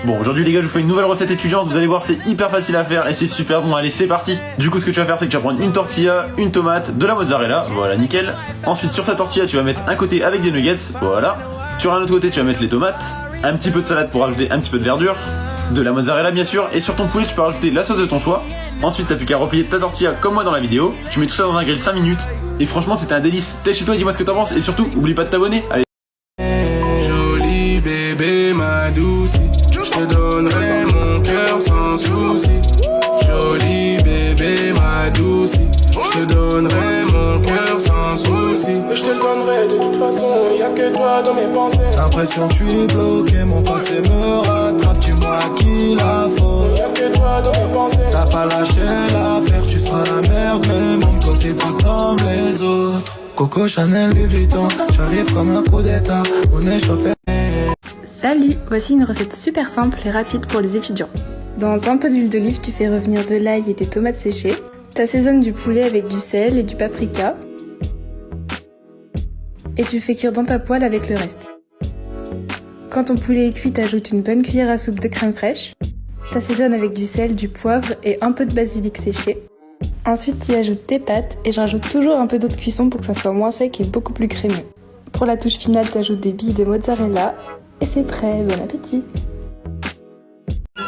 Bon, aujourd'hui les gars, je vous fais une nouvelle recette étudiante, vous allez voir, c'est hyper facile à faire et c'est super bon. Allez, c'est parti. Du coup, ce que tu vas faire, c'est que tu vas prendre une tortilla, une tomate, de la mozzarella, voilà, nickel. Ensuite, sur ta tortilla, tu vas mettre un côté avec des nuggets, voilà. Sur un autre côté, tu vas mettre les tomates, un petit peu de salade pour ajouter un petit peu de verdure, de la mozzarella bien sûr, et sur ton poulet, tu peux rajouter la sauce de ton choix. Ensuite, t'as plus qu'à replier ta tortilla comme moi dans la vidéo. Tu mets tout ça dans un grill 5 minutes. Et franchement, c'était un délice. T'es chez toi, dis-moi ce que t'en penses. Et surtout, oublie pas de t'abonner. Allez. Joli bébé, ma douce, je te donnerai mon cœur sans souci. Joli bébé, ma douce, je te donnerai mon cœur sans souci. Je te le donnerai de toute façon, y'a que toi dans mes pensées. L'impression que je suis bloqué, mon passé me rattrape, dis-moi à qui la faute. Y'a que toi dans mes pensées. T'as pas lâché l'affaire, tu seras la merde, mais mon côté pas comme les autres. Coco, Chanel, Louis Vuitton, j'arrive comme un coup d'état, monnaie, je dois faire. Salut, voici une recette super simple et rapide pour les étudiants. Dans un peu d'huile d'olive, tu fais revenir de l'ail et des tomates séchées. T'assaisonnes du poulet avec du sel et du paprika. Et tu fais cuire dans ta poêle avec le reste. Quand ton poulet est cuit, t'ajoutes une bonne cuillère à soupe de crème fraîche. T'assaisonnes avec du sel, du poivre et un peu de basilic séché. Ensuite, tu y ajoutes tes pâtes et je rajoute toujours un peu d'eau de cuisson pour que ça soit moins sec et beaucoup plus crémeux. Pour la touche finale, t'ajoutes des billes de mozzarella et c'est prêt, bon appétit!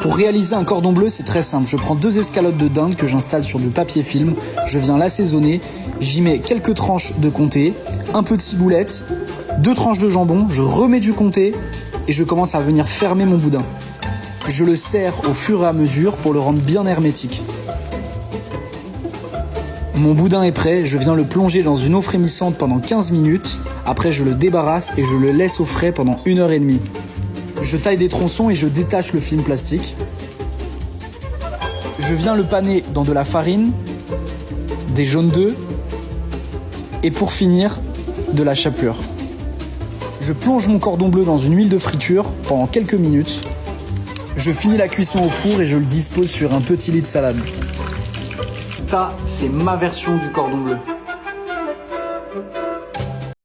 Pour réaliser un cordon bleu, c'est très simple. Je prends 2 escalotes de dinde que j'installe sur du papier film. Je viens l'assaisonner. J'y mets quelques tranches de comté, un peu de ciboulette, 2 tranches de jambon. Je remets du comté et je commence à venir fermer mon boudin. Je le serre au fur et à mesure pour le rendre bien hermétique. Mon boudin est prêt. Je viens le plonger dans une eau frémissante pendant 15 minutes. Après, je le débarrasse et je le laisse au frais pendant 1h30. Je taille des tronçons et je détache le film plastique. Je viens le paner dans de la farine, des jaunes d'œufs et pour finir, de la chapelure. Je plonge mon cordon bleu dans une huile de friture pendant quelques minutes. Je finis la cuisson au four et je le dispose sur un petit lit de salade. Ça, c'est ma version du cordon bleu.